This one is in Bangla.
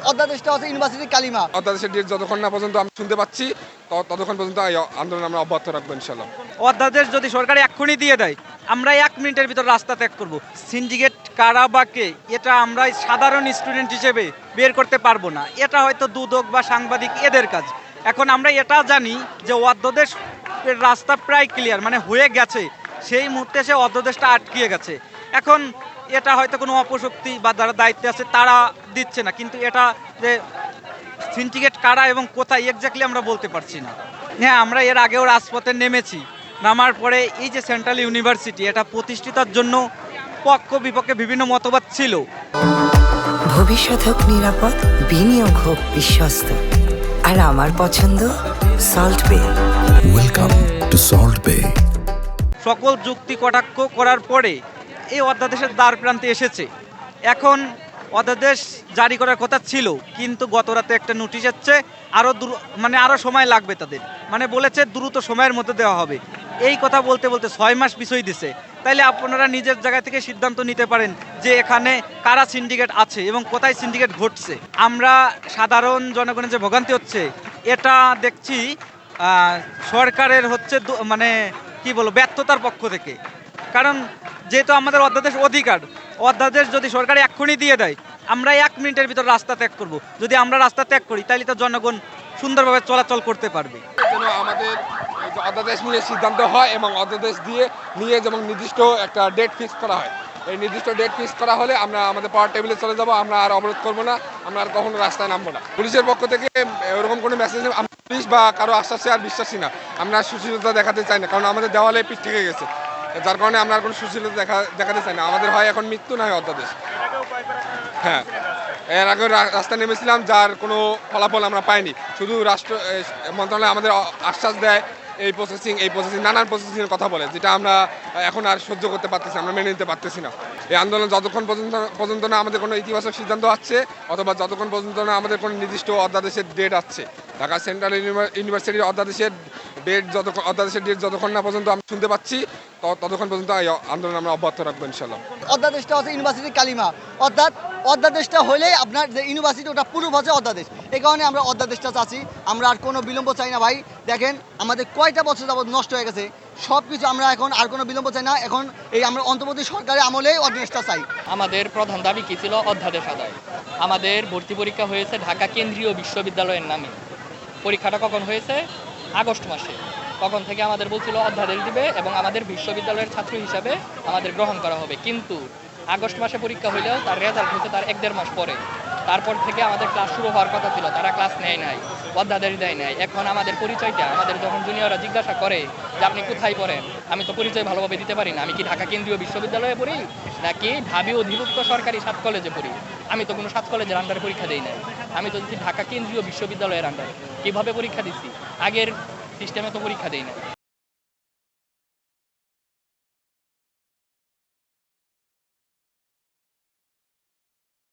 অধ্যাদেশটা হচ্ছে ইউনিভার্সিটির কালিমা। অধ্যাদেশের ডেট যতক্ষণ না পর্যন্ত আমি শুনতে পাচ্ছি ততক্ষণ পর্যন্ত এই আন্দোলন আমরা অব্যাহত রাখবো ইনশাল্লাহ। অধ্যাদেশ যদি সরকার এক্ষুনি দিয়ে দেয়, আমরা 1 মিনিটের ভিতর রাস্তা ত্যাগ করব। সিন্ডিকেট কারা বা কে, এটা আমরা সাধারণ স্টুডেন্ট হিসেবে বের করতে পারবো না। এটা হয়তো দুদক বা সাংবাদিক এদের কাজ। এখন আমরা এটা জানি যে অধ্যাদেশ রাস্তা প্রায় ক্লিয়ার, মানে হয়ে গেছে, সেই মুহূর্তে সে অধ্যাদেশটা আটকিয়ে গেছে। এখন এটা হয়তো কোনো অপশক্তি বা যারা দায়িত্বে আছে তারা দিচ্ছে না, কিন্তু এটা যে সিন্ডিকেট কারা এবং কোথায় এক্স্যাক্টলি আমরা বলতে পারছি না। হ্যাঁ, আমরা এর আগেও রাজপথে নেমেছি, নামার পরে এই যে সেন্ট্রাল ইউনিভার্সিটি এটা প্রতিষ্ঠিতার জন্য পক্ষ বিপক্ষে বিভিন্ন মতবাদ ছিল। ভবিষ্যৎ হোক নিরাপদ, বিনিয়োগ হোক বিশ্বস্ত, আর আমার পছন্দ সল্ট বে। ওয়েলকাম টু সল্ট বে। সকল যুক্তি কটাক্ষ করার পরে এই অধ্যাদেশের দ্বার প্রান্তে এসেছে। এখন অধ্যাদেশ জারি করার কথা ছিল, কিন্তু গত রাতে একটা নোটিশ এসেছে, আরও সময় লাগবে তাদের, মানে বলেছে দ্রুত সময়ের মধ্যে দেওয়া হবে। এই কথা বলতে বলতে 6 মাস পিছই দিছে। তাইলে আপনারা নিজের জায়গা থেকে সিদ্ধান্ত নিতে পারেন যে এখানে কারা সিন্ডিকেট আছে এবং কোথায় সিন্ডিকেট ঘটছে। আমরা সাধারণ জনগণের যে ভোগান্তি হচ্ছে এটা দেখছি সরকারের হচ্ছে মানে কি বলবো, ব্যর্থতার পক্ষ থেকে। কারণ যেহেতু আমাদের অধ্যাদেশ অধিকার, অধ্যাদেশ যদি সরকার এক্ষুনি দিয়ে দেয়, আমরা 1 মিনিটের ভিতর রাস্তা ত্যাগ করব। যদি আমরা রাস্তা ত্যাগ করি তাহলে তো জনগণ সুন্দরভাবে চলাচল করতে পারবে। যেন আমাদের এই যে অধ্যাদেশ নিয়ে সিদ্ধান্ত হয় এবং অধ্যাদেশ নিয়ে যেমন নির্দিষ্ট একটা ডেট ফিক্স করা হয়, এই নির্দিষ্ট ডেট ফিক্স করা হলে আমরা আমাদের পাওয়ার টেবিলে চলে যাব, আমরা আর অবরোধ করবো না, আমরা আর কখনো রাস্তায় নামবো না। পুলিশের পক্ষ থেকে এরকম কোনো মেসেজ, পুলিশ বা কারো আশ্বাসে আর বিশ্বাসী না। আমরা সুশীলতা দেখাতে চাই না, কারণ আমাদের দেওয়ালে পিঠ থেকে গেছে, যার কারণে আমরা আর কোনো সুশীলতা দেখাতে চাই না। আমাদের হয় এখন মৃত্যু, না হয় অধ্যাদেশ। হ্যাঁ, এর আগে রাস্তায় নেমেছিলাম, যার কোনো ফলাফল আমরা পাইনি। শুধু রাষ্ট্র মন্ত্রণালয় আমাদের আশ্বাস দেয় এই প্রসেসিং নানান প্রসেসিংয়ের কথা বলে, যেটা আমরা এখন আর সহ্য করতে পারতেছি, আমরা মেনে নিতে পারতেছি না। এই আন্দোলন যতক্ষণ পর্যন্ত না আমাদের কোনো ইতিবাচক সিদ্ধান্ত আসছে, অথবা যতক্ষণ পর্যন্ত না আমাদের কোনো নির্দিষ্ট অধ্যাদেশের ডেট আসছে, ঢাকা সেন্ট্রাল ইউনিভার্সিটির অধ্যাদেশের ডেট যতক্ষণ না পর্যন্ত আমরা শুনতে পাচ্ছি ততক্ষণ পর্যন্ত এই আন্দোলন আমরা অব্যাহত রাখবো ইনশাল্লাহ। অধ্যাদেশটা হচ্ছে ইউনিভার্সিটির কালিমা, অর্থাৎ অধ্যাদেশটা হলেই আপনার যে ইউনিভার্সিটি ওটা প্রুফ হচ্ছে অধ্যাদেশ। এই কারণে আমরা অধ্যাদেশটা চাচ্ছি। আমরা আর কোনো বিলম্ব চাই না ভাই। দেখেন আমাদের কয়টা বছর যাবত নষ্ট হয়ে গেছে সব কিছু, আমরা এখন আর কোনো বিলম্ব চাই না। এখন এই আমরা অন্তর্বর্তী সরকারের আমলেই অধ্যাদেশটা চাই। আমাদের প্রধান দাবি কী ছিল? অধ্যাদেশ আদায়। আমাদের ভর্তি পরীক্ষা হয়েছে ঢাকা কেন্দ্রীয় বিশ্ববিদ্যালয়ের নামে। পরীক্ষাটা কখন হয়েছে? আগস্ট মাসে। তখন থেকে আমাদের বলছিল অধ্যাদেশ দিবে এবং আমাদের বিশ্ববিদ্যালয়ের ছাত্র হিসাবে আমাদের গ্রহণ করা হবে। কিন্তু আগস্ট মাসে পরীক্ষা হইলেও তার রেজাল্ট হয়েছে তার 1-1.5 মাস পরে। তারপর থেকে আমাদের ক্লাস শুরু হওয়ার কথা ছিল, তারা ক্লাস নেয় নাই, অধ্যাদেশ দেয় নাই। এখন আমাদের পরিচয়টা, আমাদের যখন জুনিয়ররা জিজ্ঞাসা করে যে আপনি কোথায় পড়েন, আমি তো পরিচয় ভালোভাবে দিতে পারি না। আমি কি ঢাকা কেন্দ্রীয় বিশ্ববিদ্যালয়ে পড়ি নাকি ঢাবি অধিভুক্ত সরকারি 7 কলেজে পড়ি? আমি তো কোনো 7 কলেজের আন্ডারে পরীক্ষা দিই নাই, আমি তো ঢাকা কেন্দ্রীয় বিশ্ববিদ্যালয়ের আন্ডারে। কীভাবে পরীক্ষা দিচ্ছি? আগের সিস্টেমে তো পরীক্ষা দিই না।